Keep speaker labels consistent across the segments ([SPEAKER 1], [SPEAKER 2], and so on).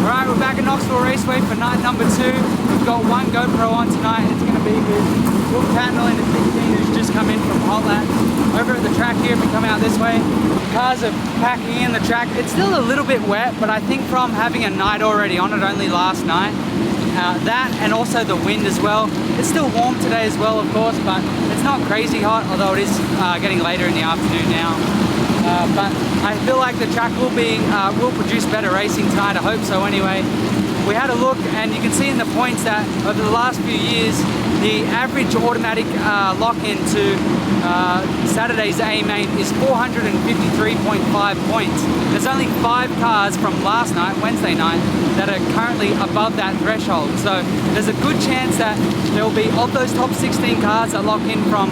[SPEAKER 1] Alright, we're back at Knoxville Raceway for night number 2. We've got one GoPro on tonight. It's going to be with Brooke Tatnell in the 16 who's just come in from Hot Lap. Over at the track here, if we come out this way, cars are packing in the track. It's still a little bit wet, but I think from having a night already on it, only last night, that and also the wind as well. It's still warm today as well, of course, but it's not crazy hot, although it is getting later in the afternoon now. But I feel like the track will produce better racing tonight. I hope so anyway. We had a look and you can see in the points that over the last few years, the average automatic lock-in to Saturday's A main is 453.5 points. There's only 5 cars from last night, Wednesday night, that are currently above that threshold. So there's a good chance that there will be, of those top 16 cars that lock in from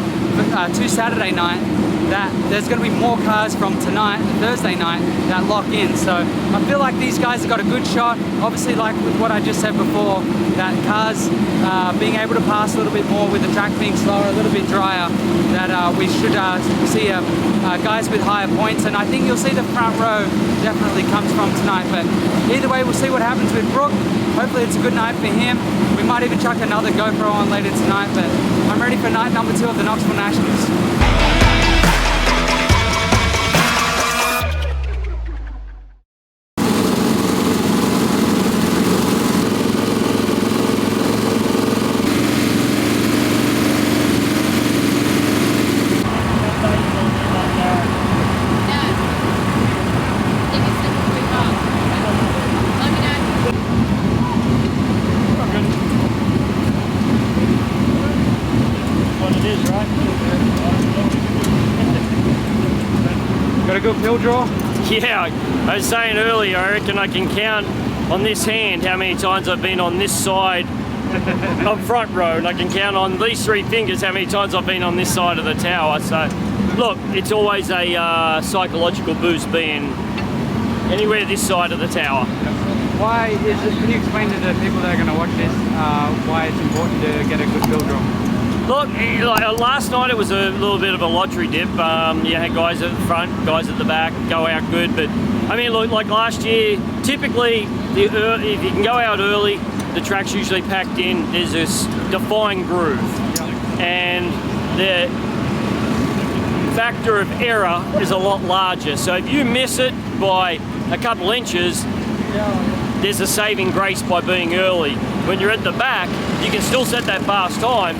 [SPEAKER 1] to Saturday night, that there's going to be more cars from tonight, Thursday night, that lock in. So I feel like these guys have got a good shot. Obviously, like with what I just said before, that cars being able to pass a little bit more with the track being slower, a little bit drier, that we should see guys with higher points. And I think you'll see the front row definitely comes from tonight. But either way, we'll see what happens with Brooke. Hopefully it's a good night for him. We might even chuck another GoPro on later tonight, but I'm ready for night number 2 of the Knoxville Nationals. Got a good pill draw?
[SPEAKER 2] Yeah, I was saying earlier, I reckon I can count on this hand how many times I've been on this side of front row, and I can count on these 3 fingers how many times I've been on this side of the tower. So, look, it's always a psychological boost being anywhere this side of the tower.
[SPEAKER 1] Why is it, can you explain to the people that are going to watch this why it's important to get a good pill draw?
[SPEAKER 2] Look, last night it was a little bit of a lottery dip. You had guys at the front, guys at the back go out good, but I mean, look, like last year, typically if you can go out early, the track's usually packed in. There's this defined groove, and the factor of error is a lot larger. So if you miss it by a couple inches, there's a saving grace by being early. When you're at the back, you can still set that fast time,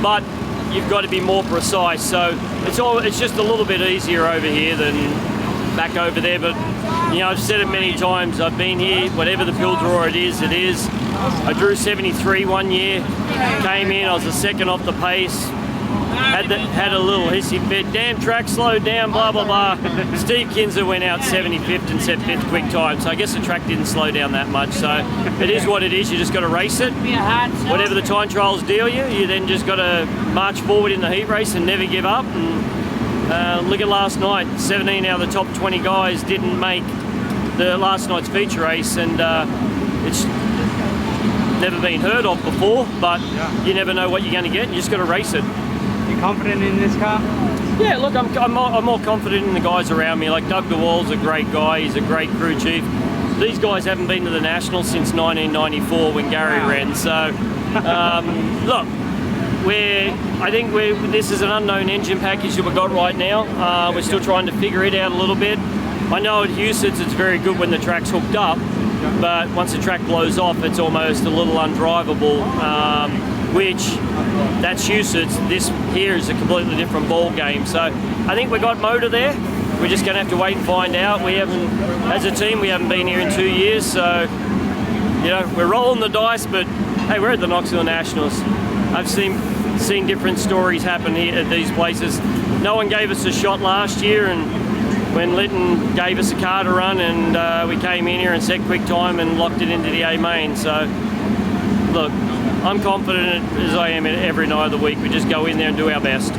[SPEAKER 2] but you've got to be more precise. So it's just a little bit easier over here than back over there. But you know, I've said it many times, I've been here, whatever the pill draw it is. I drew 73 one year, came in, I was the second off the pace, had a little hissy fit, damn track slowed down, blah blah blah. Steve Kinzer went out 75th and set 5th quick time, so I guess the track didn't slow down that much. So it is what it is, you just got to race it. Whatever the time trials deal you then just got to march forward in the heat race and never give up. And look at last night, 17 out of the top 20 guys didn't make the last night's feature race, and it's never been heard of before, but you never know what you're going to get, and you just got to race it.
[SPEAKER 1] You confident in this car?
[SPEAKER 2] Yeah, look, I'm more confident in the guys around me. Like Doug DeWall's a great guy, he's a great crew chief. These guys haven't been to the Nationals since 1994 when Gary ran, so look, this is an unknown engine package that we've got right now. We're still trying to figure it out a little bit. I know at Huset's it's very good when the track's hooked up, but once the track blows off, it's almost a little undrivable, which that's Huset's. This here is a completely different ball game. So I think we got motor there. We're just going to have to wait and find out. We haven't, as a team, we haven't been here in 2 years, so you know, we're rolling the dice. But hey, we're at the Knoxville Nationals. I've seen different stories happen here at these places. No one gave us a shot last year, and when Lytton gave us a car to run, and we came in here and set quick time and locked it into the A main. So look, I'm confident as I am every night of the week. We just go in there and do our best.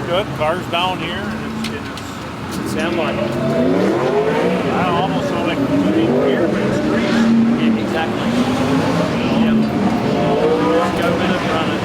[SPEAKER 3] good. Car's down here, and it's
[SPEAKER 2] Sound like it.
[SPEAKER 3] I almost sound like it's here, but it's grease.
[SPEAKER 2] Yeah, exactly. Yep. Let's go with it, run it.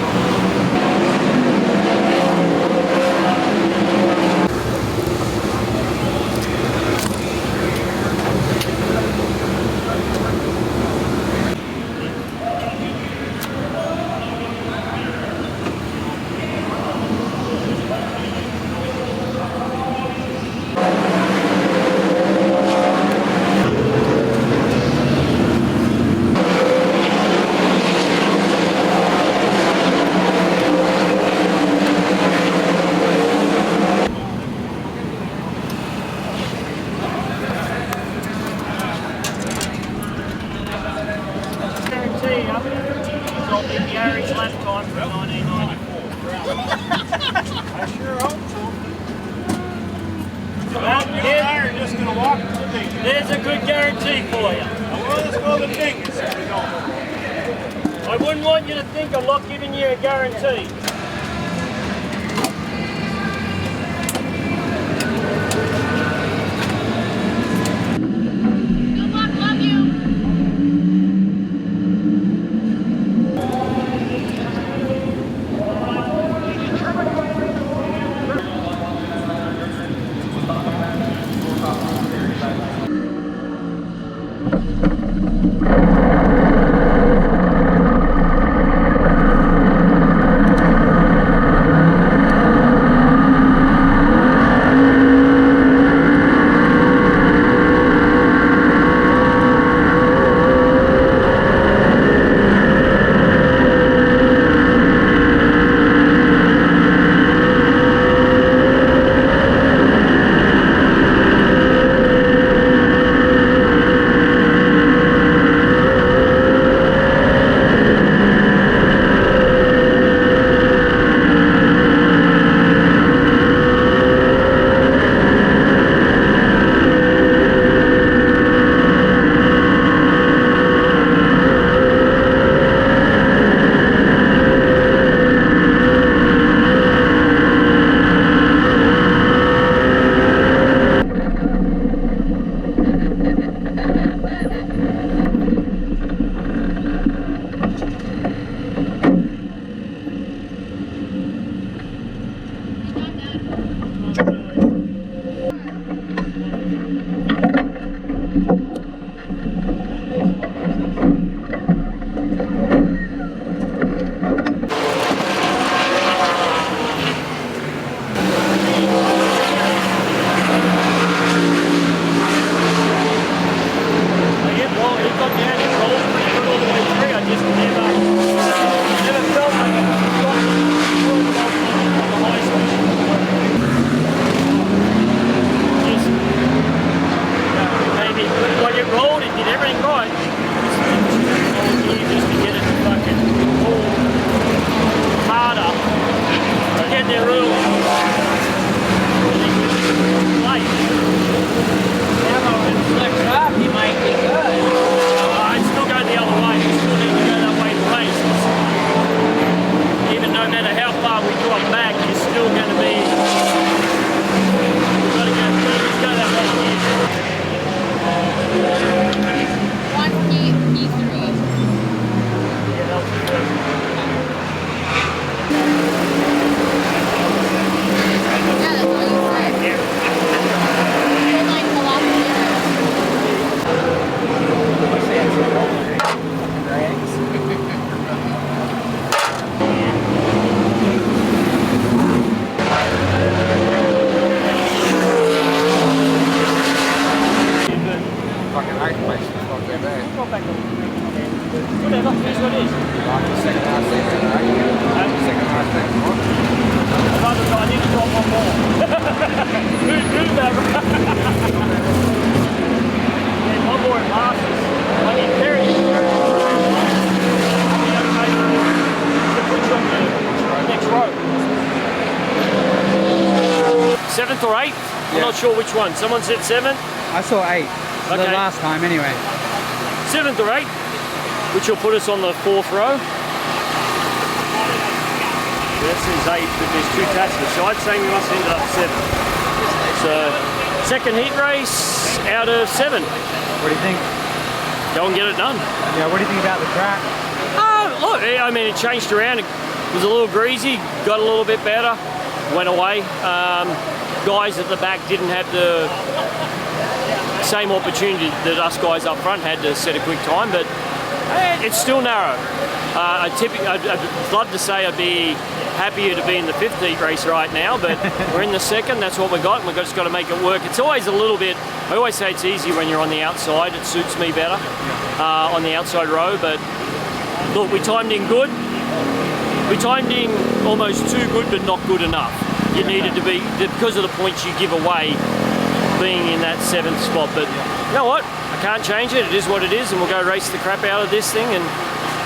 [SPEAKER 2] There's a good guarantee for you.
[SPEAKER 3] Well, let's go to the thing and see if we don't.
[SPEAKER 2] I wouldn't want you to think I'm not giving you a guarantee.
[SPEAKER 4] Good luck, love you.
[SPEAKER 2] Whatever, here's what it is.
[SPEAKER 5] Second last season, right? Second last next one.
[SPEAKER 2] I need to drop one more. Who's that? Yeah, one more at Masters. I need Perry. Next row. 7th or 8th? I'm not sure which one. Someone said 7th?
[SPEAKER 1] I saw 8 the
[SPEAKER 2] Okay.
[SPEAKER 1] last time anyway.
[SPEAKER 2] 7th or 8th, which will put us on the 4th row. This is 8, but there's 2 touches, so I'd say we must end up 7. So, second heat race out of 7.
[SPEAKER 1] What do you think?
[SPEAKER 2] Go and get it done.
[SPEAKER 1] Yeah, what do you think about the track?
[SPEAKER 2] Look, I mean, it changed around. It was a little greasy, got a little bit better, went away. Guys at the back didn't have the same opportunity that us guys up front had to set a quick time, but it's still narrow. I'd love to say I'd be happier to be in the 5th heat race right now, but we're in the 2nd, that's what we got, and we've just got to make it work. It's always a little bit, I always say it's easier when you're on the outside, it suits me better on the outside row, but look, we timed in good. We timed in almost too good, but not good enough. You needed to be, because of the points you give away, being in that 7th spot, but you know what? I can't change it, it is what it is, and we'll go race the crap out of this thing and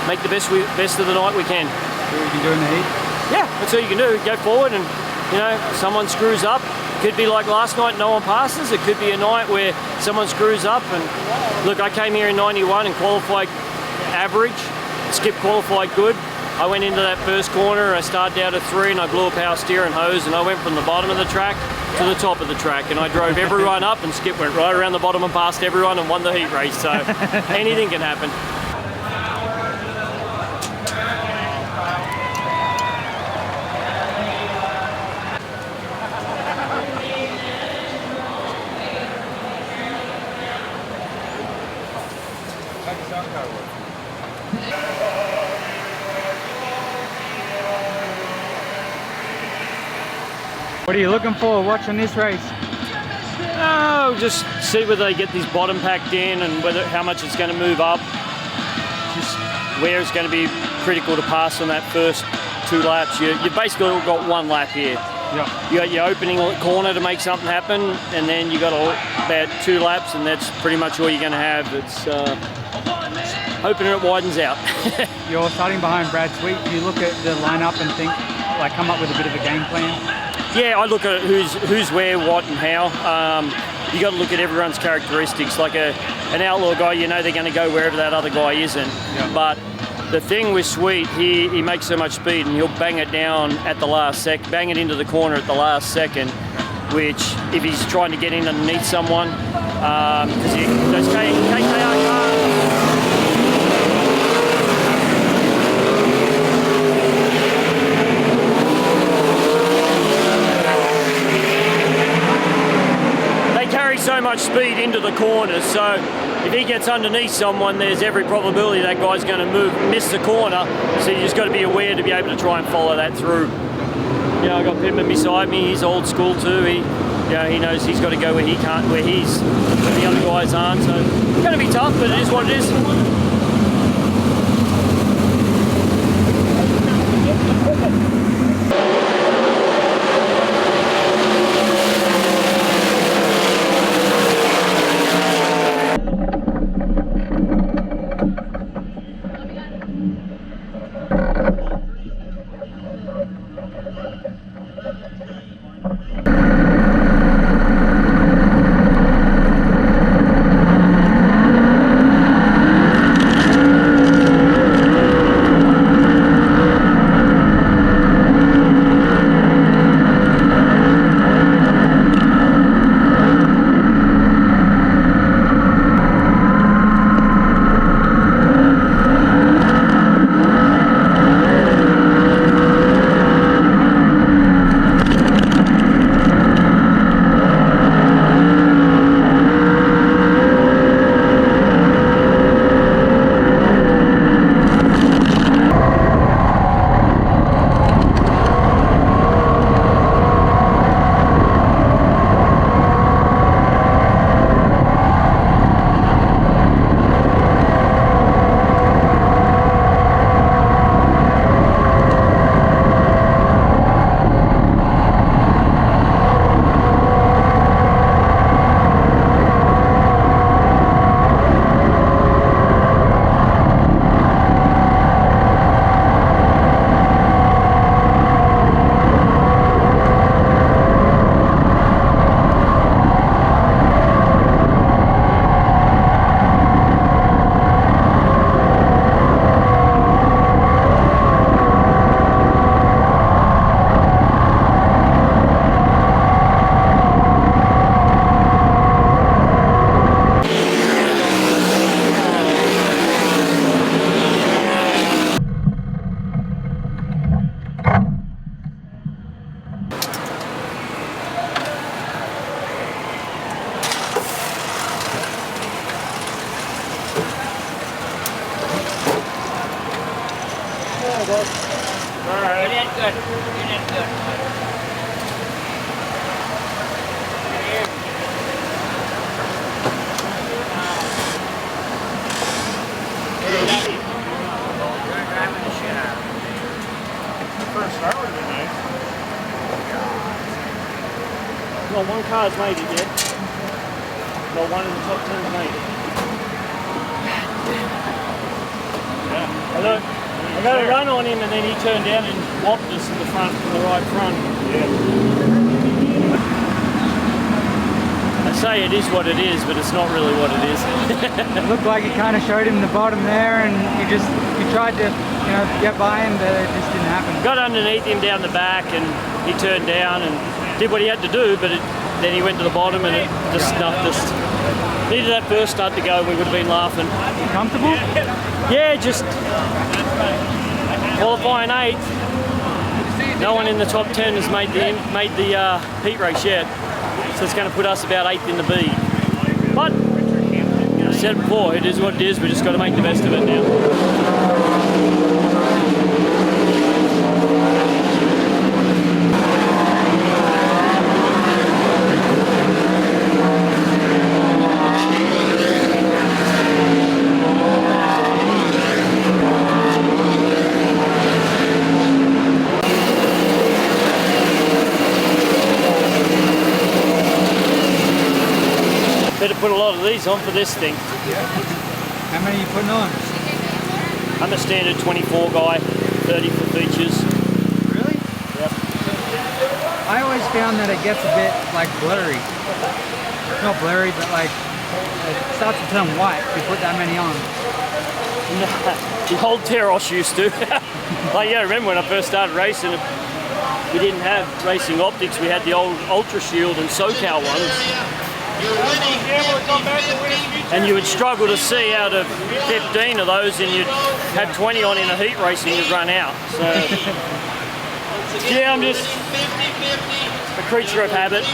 [SPEAKER 2] make the best of the night we can.
[SPEAKER 1] What we can do in the heat?
[SPEAKER 2] Yeah, that's all you can do. Go forward and, you know, someone screws up. It could be like last night, no one passes. It could be a night where someone screws up. And look, I came here in 91 and qualified average. Skip qualified good. I went into that first corner, I started out at 3 and I blew a power steer and hose, and I went from the bottom of the track to the top of the track, and I drove everyone up, and Skip went right around the bottom and past everyone and won the heat race. So anything can happen.
[SPEAKER 1] What are you looking for watching this race?
[SPEAKER 2] Oh, just see whether they get this bottom packed in and how much it's going to move up. Just where it's going to be critical to pass on that first 2 laps. You've basically got 1 lap here.
[SPEAKER 1] Yeah.
[SPEAKER 2] You got your opening corner to make something happen, and then you got about 2 laps, and that's pretty much all you're going to have. It's hoping it widens out.
[SPEAKER 1] You're starting behind Brad Sweet. Do you look at the lineup and think, like, come up with a bit of a game plan?
[SPEAKER 2] Yeah, I look at who's where, what, and how. You got to look at everyone's characteristics. Like an outlaw guy, you know they're going to go wherever that other guy isn't. Yeah. But the thing with Sweet, he makes so much speed, and he'll bang it down at the last bang it into the corner at the last second. Which, if he's trying to get in underneath someone, because those KKR cars. So much speed into the corners, so if he gets underneath someone, there's every probability that guy's going to miss the corner, so you just got to be aware to be able to try and follow that through. You know, I got Pittman beside me, he's old school too, he knows he's got to go where he can't, where the other guys aren't, so it's going to be tough, but it is what it is. boss.
[SPEAKER 3] All right.
[SPEAKER 5] You did good. You did good. You're driving the shit out of it.
[SPEAKER 3] First start would have been nice.
[SPEAKER 2] Well, one car's made it yet. Well, one in the top 10's made it.
[SPEAKER 3] Yeah.
[SPEAKER 2] I got a run on him and then he turned down and whopped us in the front, the right front. I say it is what it is, but it's not really what it is.
[SPEAKER 1] It looked like it kind of showed him the bottom there, and he tried to, you know, get by him, but it just didn't happen.
[SPEAKER 2] Got underneath him down the back and he turned down and did what he had to do, but then he went to the bottom and it just snuffed us. Needed that first start to go, we would have been laughing.
[SPEAKER 1] Comfortable?
[SPEAKER 2] Yeah, just qualifying 8th. No one in the top 10 has made the heat race yet, so it's going to put us about 8th in the B. But I said before, it is what it is. We just got to make the best of it now. Better put a lot of these on for this thing.
[SPEAKER 1] How many are you putting on?
[SPEAKER 2] I'm a standard 24 guy, 30 for features.
[SPEAKER 1] Really?
[SPEAKER 2] Yep.
[SPEAKER 1] I always found that it gets a bit like blurry. Not blurry, but like it starts to turn white if you put that many on.
[SPEAKER 2] The old Teros used to. Like, yeah, I remember when I first started racing, we didn't have racing optics. We had the old Ultra Shield and SoCal ones. And you would struggle to see out of 15 of those, and you'd have 20 on in a heat race and you'd run out. So, yeah, I'm just a creature of habit.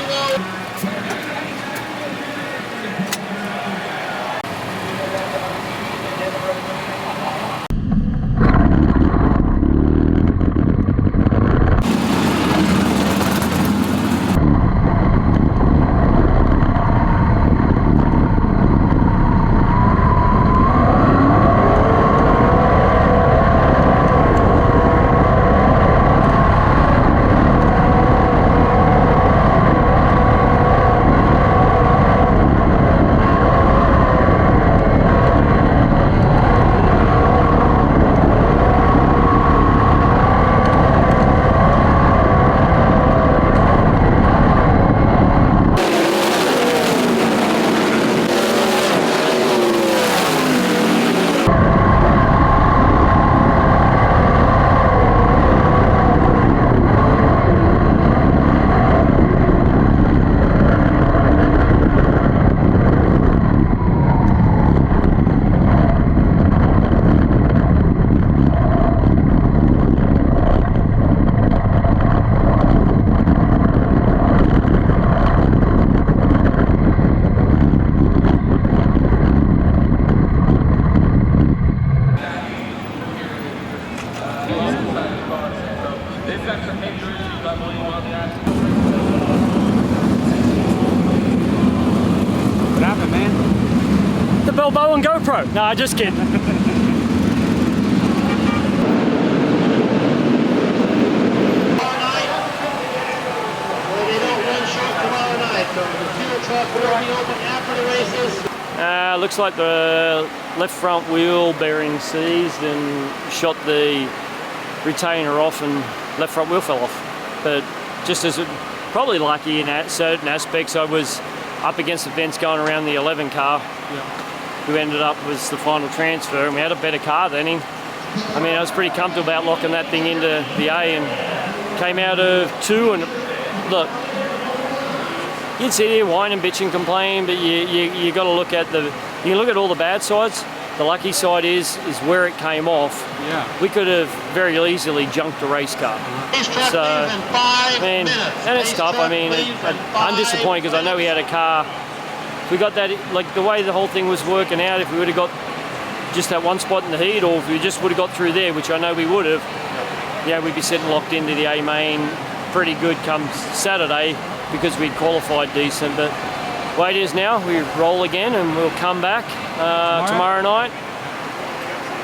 [SPEAKER 1] What happened, man?
[SPEAKER 2] The Balboa and GoPro. Nah, just kidding. Looks like the left front wheel bearing seized and shot the retainer off, and left front wheel fell off. But just as probably lucky in certain aspects, I was up against the fence going around the 11 car, who ended up was the final transfer, and we had a better car than him. I mean, I was pretty comfortable about locking that thing into the A, and came out of 2, and look, you'd sit here whine and bitch and complain, but you got to look at you can look at all the bad sides. The lucky side is where it came off.
[SPEAKER 1] Yeah.
[SPEAKER 2] We could have very easily junked a race car. So, I mean, and it's tough. I mean, I'm disappointed because I know we had a car. If we got that, like the way the whole thing was working out, if we would have got just that one spot in the heat, or if we just would have got through there, which I know we would have, yeah, we'd be sitting locked into the A main pretty good come Saturday because we'd qualified decent. But the way it is now, we roll again and we'll come back tomorrow night.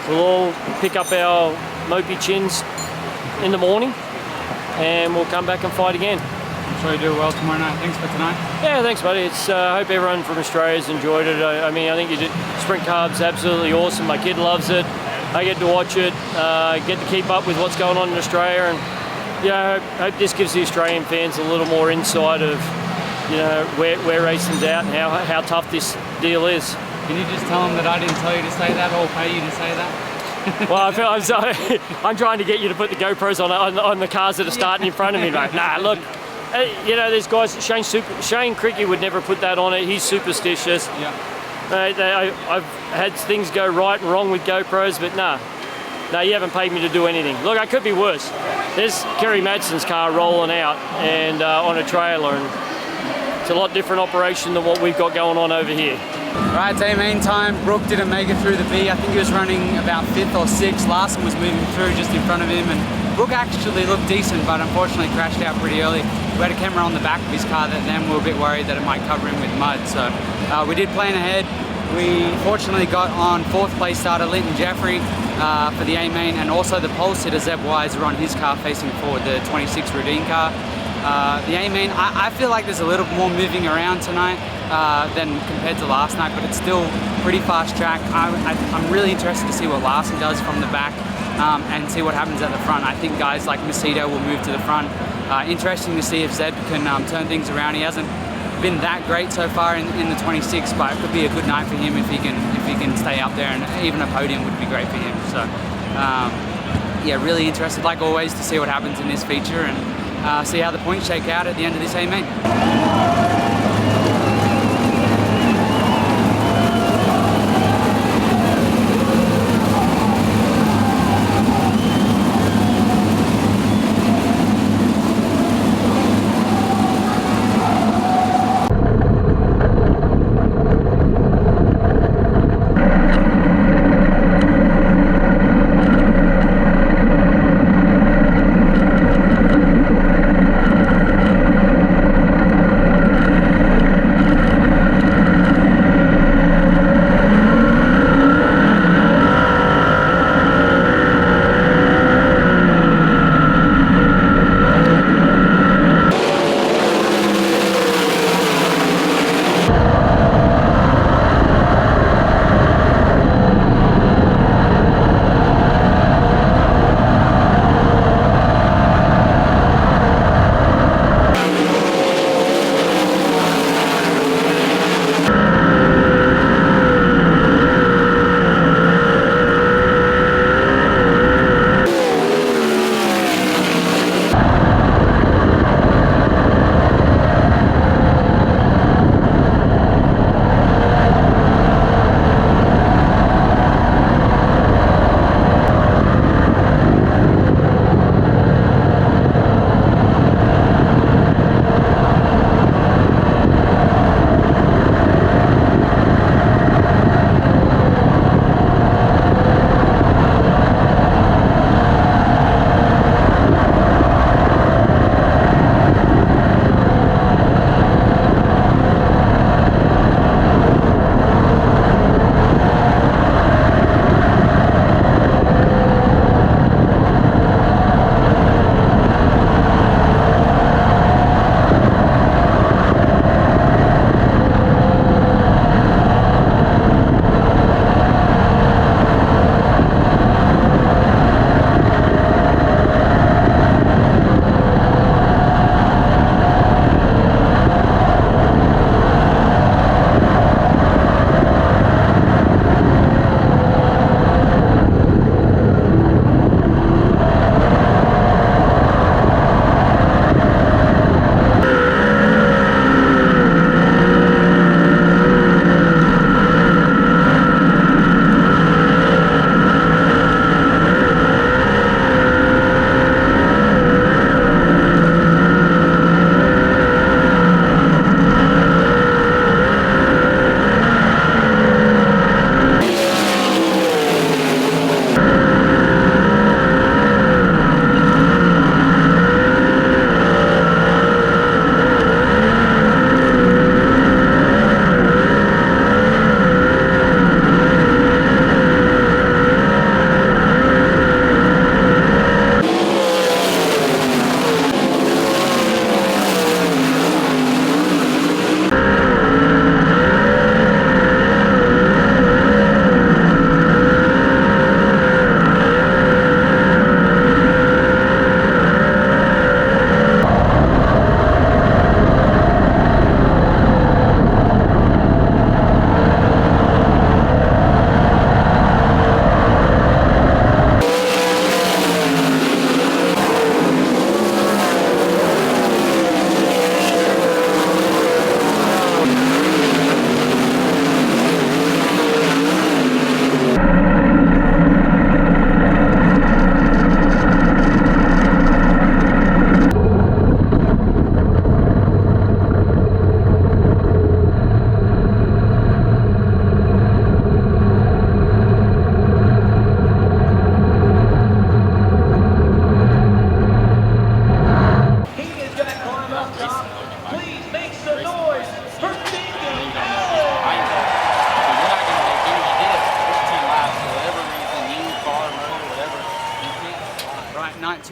[SPEAKER 2] We'll all pick up our mopey chins in the morning and we'll come back and fight again.
[SPEAKER 1] I'm sure you do well tomorrow night. Thanks for tonight.
[SPEAKER 2] Yeah, thanks, buddy. It's I hope everyone from Australia's enjoyed it. I mean, I think you did. Sprint Carb's absolutely awesome. My kid loves it. I get to watch it. Get to keep up with what's going on in Australia, and yeah, I hope this gives the Australian fans a little more insight of, you know, where racing's out and how tough this deal is.
[SPEAKER 1] Can you just tell them that I didn't tell you to say that or pay you to say that?
[SPEAKER 2] Well, I'm trying to get you to put the GoPros on the cars that are starting in front of me, mate. Nah, look. You know, there's guys. Shane Cricky would never put that on it. He's superstitious.
[SPEAKER 1] Yeah.
[SPEAKER 2] I've had things go right and wrong with GoPros, but no, you haven't paid me to do anything. Look, I could be worse. There's Kerry Madsen's car rolling out and on a trailer, and it's a lot different operation than what we've got going on over here.
[SPEAKER 1] Right, team, meantime, Brooke didn't make it through the B. I think he was running about 5th or 6th. Larson was moving through just in front of him, and Brooke actually looked decent, but unfortunately crashed out pretty early. We had a camera on the back of his car that then we were a bit worried that it might cover him with mud. So we did plan ahead. We fortunately got on 4th place starter Linton Jeffrey for the A main, and also the pole sitter Zeb Wise were on his car facing forward, the 26 Rudine car. The A main, I feel like there's a little more moving around tonight than compared to last night, but it's still pretty fast track. I'm really interested to see what Larson does from the back and see what happens at the front. I think guys like Macedo will move to the front. Interesting to see if Zeb can turn things around. He hasn't been that great so far in the 26, but it could be a good night for him if he can stay up there, and even a podium would be great for him. So yeah, really interested, like always, to see what happens in this feature and see how the points shake out at the end of this A main.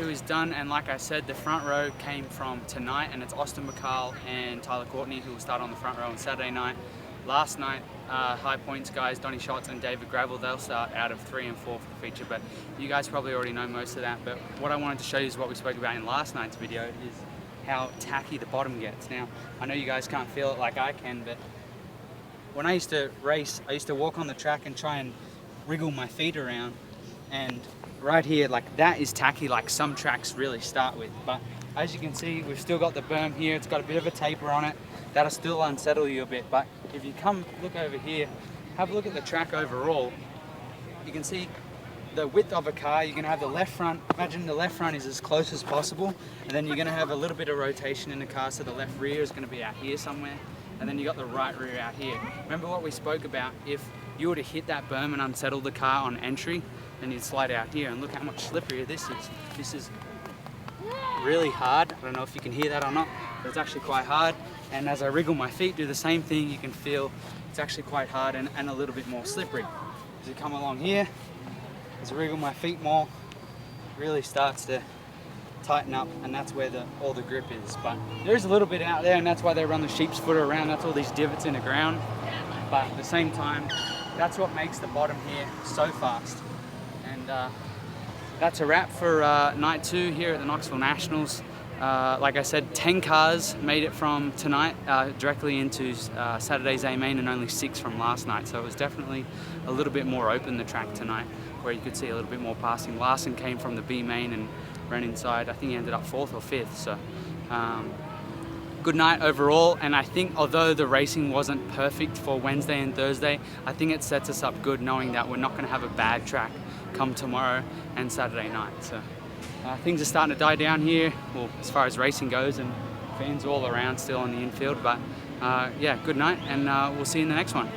[SPEAKER 1] 2 is done, and like I said, the front row came from tonight, and it's Austin McCall and Tyler Courtney who will start on the front row on Saturday night. Last night, High Points guys, Donnie Schatz and David Gravel, they'll start out of 3 and 4 for the feature, but you guys probably already know most of that. But what I wanted to show you is what we spoke about in last night's video, is how tacky the bottom gets. Now, I know you guys can't feel it like I can, but when I used to race, I used to walk on the track and try and wriggle my feet around, and right here, like that is tacky like some tracks really start with. But as you can see, we've still got the berm here. It's got a bit of a taper on it. That'll still unsettle you a bit. But if you come look over here, have a look at the track overall, you can see the width of a car. You're gonna have the left front, imagine the left front is as close as possible, and then you're gonna have a little bit of rotation in the car, so the left rear is gonna be out here somewhere, and then you got the right rear out here. Remember what we spoke about, if you were to hit that berm and unsettle the car on entry, then you'd slide out here, and look how much slipperier this is. This is really hard. I don't know if you can hear that or not, but it's actually quite hard. And as I wriggle my feet, do the same thing, you can feel it's actually quite hard and a little bit more slippery. As you come along here, as I wriggle my feet more, it really starts to tighten up, and that's where all the grip is. But there's a little bit out there, and that's why they run the sheep's foot around. That's all these divots in the ground. But at the same time, that's what makes the bottom here so fast. And that's a wrap for night 2 here at the Knoxville Nationals. Like I said, 10 cars made it from tonight directly into Saturday's A main, and only 6 from last night. So it was definitely a little bit more open, the track tonight, where you could see a little bit more passing. Larson came from the B main and ran inside. I think he ended up 4th or 5th. So good night overall. And I think although the racing wasn't perfect for Wednesday and Thursday, I think it sets us up good knowing that we're not going to have a bad track come tomorrow and Saturday night. So things are starting to die down here, well, as far as racing goes, and fans all around still on the infield. But yeah, good night, and we'll see you in the next one.